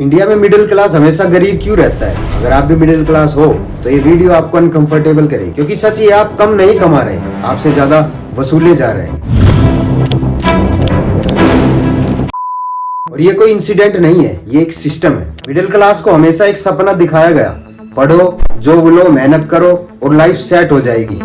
India में middle class हमेशा गरीब क्यों रहता है? अगर आप भी मिडिल क्लास हो तो ये वीडियो आपको अनकंफर्टेबल करेगी, क्योंकि सच ये आप कम नहीं कमा रहे, आपसे ज्यादा वसूले जा रहे हैं। और ये कोई इंसिडेंट नहीं है, ये एक सिस्टम है। मिडिल क्लास को हमेशा एक सपना दिखाया गया, पढ़ो, जॉब लो, मेहनत करो और लाइफ सेट हो जाएगी।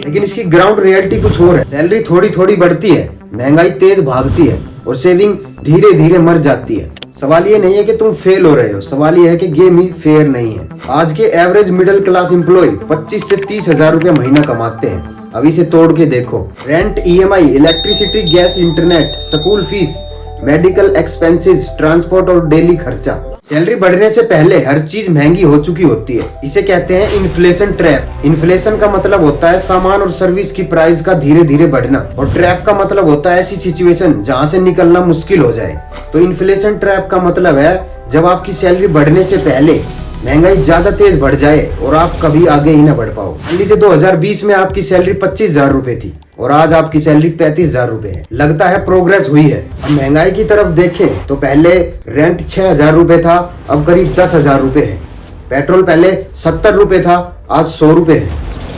लेकिन इसकी ग्राउंड रियलिटी कुछ और है। सैलरी थोड़ी थोड़ी बढ़ती है, महंगाई तेज भागती है और सेविंग धीरे धीरे मर जाती है। सवाल ये नहीं है कि तुम फेल हो रहे हो, सवाल ये है कि गेम ही फेयर नहीं है। आज के एवरेज मिडिल क्लास एम्प्लॉय 25 से 30 हजार रुपए महीना कमाते हैं। अब इसे तोड़ के देखो। Rent, EMI, electricity, gas, internet, school fees, medical expenses, transport और डेली खर्चा। सैलरी बढ़ने से पहले हर चीज महंगी हो चुकी होती है। इसे कहते हैं इन्फ्लेशन ट्रैप। इन्फ्लेशन का मतलब होता है सामान और सर्विस की प्राइस का धीरे धीरे बढ़ना, और ट्रैप का मतलब होता है ऐसी सिचुएशन जहां से निकलना मुश्किल हो जाए। तो इन्फ्लेशन ट्रैप का मतलब है जब आपकी सैलरी बढ़ने से पहले महंगाई ज्यादा तेज बढ़ जाए और आप कभी आगे ही ना बढ़ पाओ। मान लीजिए 2020 में आपकी सैलरी 25,000 रुपए थी और आज आपकी सैलरी 35,000 रुपए है। लगता है प्रोग्रेस हुई है। अब महंगाई की तरफ देखें तो पहले रेंट 6,000 रुपए था, अब करीब 10,000 रुपए है। पेट्रोल पहले 70 रुपए था, आज 100 रुपए है।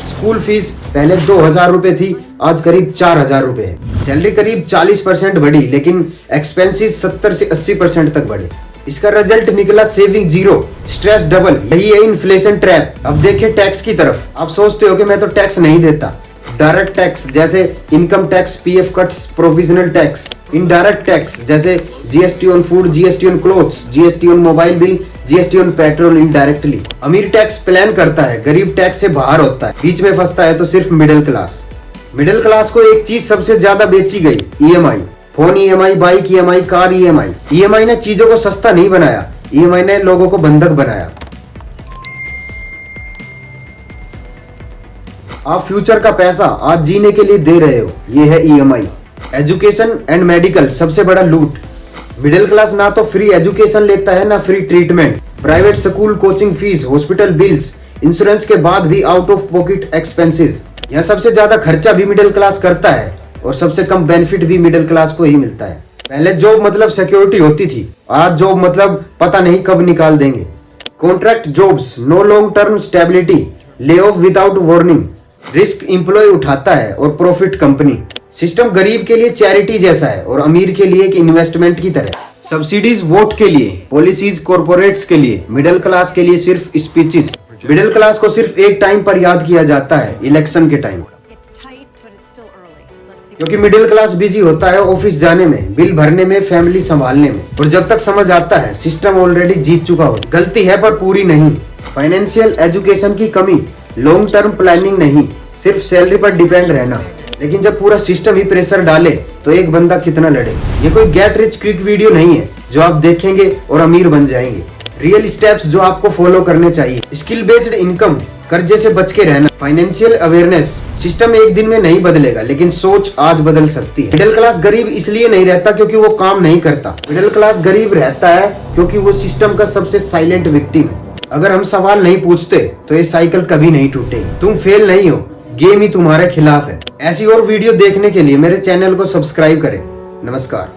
स्कूल फीस पहले 2,000 रुपए थी, आज करीब 4,000 रुपए है। सैलरी करीब 40% बढ़ी, लेकिन एक्सपेंसेस 70 से 80% तक बढ़े। इसका रिजल्ट निकला सेविंग जीरो, स्ट्रेस डबल। यही है इन्फ्लेशन ट्रैप। अब देखिए टैक्स की तरफ। आप सोचते हो कि मैं तो टैक्स नहीं देता। डायरेक्ट टैक्स जैसे income tax, PF cuts, provisional tax. Indirect tax जैसे GST on food, GST on clothes, GST on mobile bill, GST on petrol indirectly. अमीर टैक्स प्लान करता है, गरीब टैक्स से बाहर होता है। बीच में फंसता है तो सिर्फ मिडिल क्लास। मिडिल क्लास को एक चीज सबसे ज्यादा बेची गई, EMI. Phone EMI, bike EMI, car EMI. EMI ने चीजों को सस्ता नहीं बनाया, ईएमआई ने लोगों को बंधक बनाया। आप फ्यूचर का पैसा आज जीने के लिए दे रहे हो, ये है ईएमआई। एजुकेशन एंड मेडिकल सबसे बड़ा लूट। मिडिल क्लास ना तो फ्री एजुकेशन लेता है ना free treatment. Private school, coaching fees, hospital bills, insurance के बाद भी आउट ऑफ पॉकेट एक्सपेंसेस। यहाँ सबसे ज्यादा खर्चा भी मिडिल क्लास करता है और सबसे कम बेनिफिट भी मिडिल क्लास को ही मिलता है। पहले जॉब मतलब सिक्योरिटी होती थी, आज जॉब मतलब पता नहीं कब निकाल देंगे। Contract jobs, no long term stability, lay off without warning. Risk employ उठाता है और प्रॉफिट कंपनी। सिस्टम गरीब के लिए चैरिटी जैसा है और अमीर के लिए एक इन्वेस्टमेंट की तरह। सब्सिडीज वोट के लिए, पॉलिसीज कॉर्पोरेट्स के लिए, मिडिल क्लास के लिए सिर्फ स्पीचेस। मिडिल क्लास को सिर्फ एक टाइम पर याद किया जाता है, इलेक्शन के टाइम। क्योंकि मिडिल क्लास बिजी होता है ऑफिस जाने में, बिल भरने में, फैमिली संभालने में, और जब तक समझ आता है सिस्टम ऑलरेडी जीत चुका हो। गलती है पर पूरी नहीं। फाइनेंशियल एजुकेशन की कमी, लॉन्ग टर्म प्लानिंग नहीं, सिर्फ सैलरी पर डिपेंड रहना। लेकिन जब पूरा सिस्टम ही प्रेशर डाले तो एक बंदा कितना लड़े। ये कोई गेट रिच क्विक वीडियो नहीं है जो आप देखेंगे और अमीर बन जाएंगे। रियल स्टेप्स जो आपको फॉलो करने चाहिए। स्किल बेस्ड इनकम, कर्जे से बच के रहना, फाइनेंशियल अवेयरनेस। सिस्टम एक दिन में नहीं बदलेगा, लेकिन सोच आज बदल सकती है। मिडिल क्लास गरीब इसलिए नहीं रहता क्योंकि वो काम नहीं करता। मिडिल क्लास गरीब रहता है क्योंकि वो सिस्टम का सबसे साइलेंट विक्टिम है। अगर हम सवाल नहीं पूछते तो ये साइकिल कभी नहीं टूटेगी। तुम फेल नहीं हो, गेम ही तुम्हारे खिलाफ है। ऐसी और वीडियो देखने के लिए मेरे चैनल को सब्सक्राइब करें। नमस्कार।